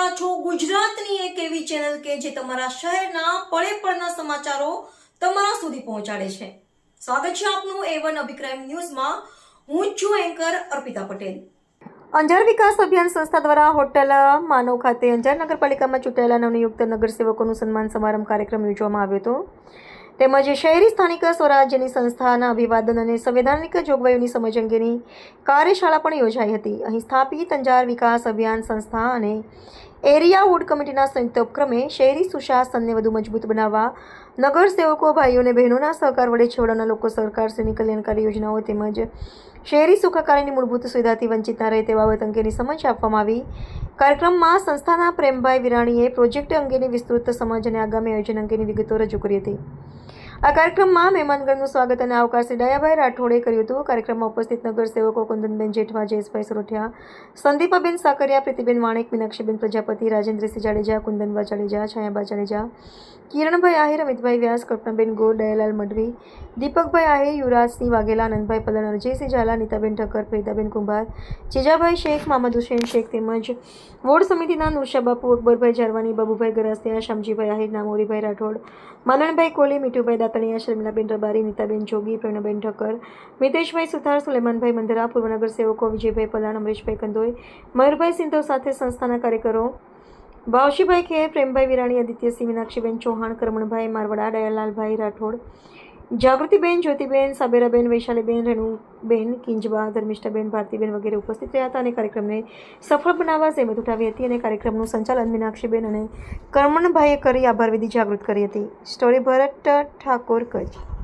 રહ્યા છો ગુજરાતની એક એવી ચેનલ કે જે તમારા શહેરના પળે પળના સમાચારો તમારા સુધી પહોંચાડે છે। સ્વાગત છે આપનું A1 અભિક્રાઇમ ન્યૂઝમાં। હું છું એન્કર અર્પિતા પટેલ। અંજાર વિકાસ અભિયાન સંસ્થા દ્વારા હોટેલ માનવ ખાતે અંજાર નગરપાલિકામાં ચૂંટાયેલા નવનિયુક્ત નગરસેવકોનું સન્માન સમારંભ કાર્યક્રમ યોજવામાં આવ્યો હતો। તેમજ શહેરી સ્થાનિક સ્વરાજ્યની સંસ્થાના અભિવાદન અને સંવૈધાનિક જોગવાઈઓની સમજ અંગેની કાર્યશાળા પણ યોજાઈ હતી। અહીં સ્થાપિત અંજાર વિકાસ અભિયાન સંસ્થા અને એરિયા વોર્ડ કમિટીના સંયુક્ત ઉપક્રમે શહેરી સુશાસનને વધુ મજબૂત બનાવવા નગરસેવકો ભાઈઓ અને બહેનોના સહકાર વડે છેવાડાના લોકો સરકારશ્રીની કલ્યાણકારી યોજનાઓ તેમજ શહેરી સુખાકારીની મૂળભૂત સુવિધાથી વંચિત ન રહે તે બાબત અંગેની સમજ આપવામાં આવી। કાર્યક્રમમાં સંસ્થાના પ્રેમભાઈ વિરાણીએ પ્રોજેક્ટ અંગેની વિસ્તૃત સમજ અને આગામી આયોજન અંગેની વિગતો રજૂ કરી હતી। આ કાર્યક્રમમાં મહેમાનગણનું સ્વાગત અને આવકાર શ્રી ડાયાભાઈ રાઠોડે કર્યું હતું। કાર્યક્રમમાં ઉપસ્થિત નગરસેવકો કુંદનબેન જેઠવા, જયેશભાઈ સોરઠિયા, સંદીપાબેન સાકરિયા, પ્રીતિબેન વાણેક, મીનાક્ષીબેન પ્રજાપતિ, રાજેન્દ્રસિંહ જાડેજા, કુંદનબા જાડેજા, છાયાબા જાડેજા, કિરણભાઈ આહિર, અમિતભાઈ વ્યાસ, કલ્પનાબેન ગોર, દયાલાલ મઢવી, દીપકભાઈ આહિર, યુવરાજસિંહ વાઘેલા, આનંદભાઈ પલણ, અરજયસિંહ ઝાલા, નીતાબેન ઠક્કર, ફરીદાબેન કુંભાર, જીજાભાઈ શેખ, મામદ હુસેન શેખ તેમજ વોર્ડ સમિતિના નુરશા બાપુ, અકબરભાઈ જારવાની, બાબુભાઈ ગરાસિયા, શામજીભાઈ આહિર, નામોરીભાઈ રાઠોડ, માનણભાઈ કોલી, મીઠુભાઈ દાતણિયા, શર્મિલાબેન રબારી, નીતાબેન જોગી, પ્રવીણાબેન ઠક્કર, મિતેશભાઈ સુથાર, સુલેમાનભાઈ મંદરા, પૂર્વ નગર સેવકો વિજયભાઈ પલાણ, અમરેશભાઈ કંદોઈ, મયુરભાઈ સિંધવ સાથે સંસ્થાના કાર્યકરો ભાવશીભાઈ ખેર, પ્રેમભાઈ વિરાણી, આદિત્યસિંહ, મીનાક્ષીબેન ચૌહાણ, કરમણભાઈ મારવડા, દયાલાલભાઈ રાઠોડ, જાગૃતિબેન, જ્યોતિબેન, સાબેરાબેન, વૈશાલીબેન, રેણુબેન, કિંજબા, ધર્મિષ્ઠાબેન, ભારતીબેન વગેરે ઉપસ્થિત રહ્યા હતા અને કાર્યક્રમને સફળ બનાવવા જહેમત ઉઠાવી હતી અને કાર્યક્રમનું સંચાલન મીનાક્ષીબેન અને કરમણભાઈએ કરી આભાર વિધિ જાગૃત કરી હતી। સ્ટોરી ભરત ઠાકોર કચ્છ।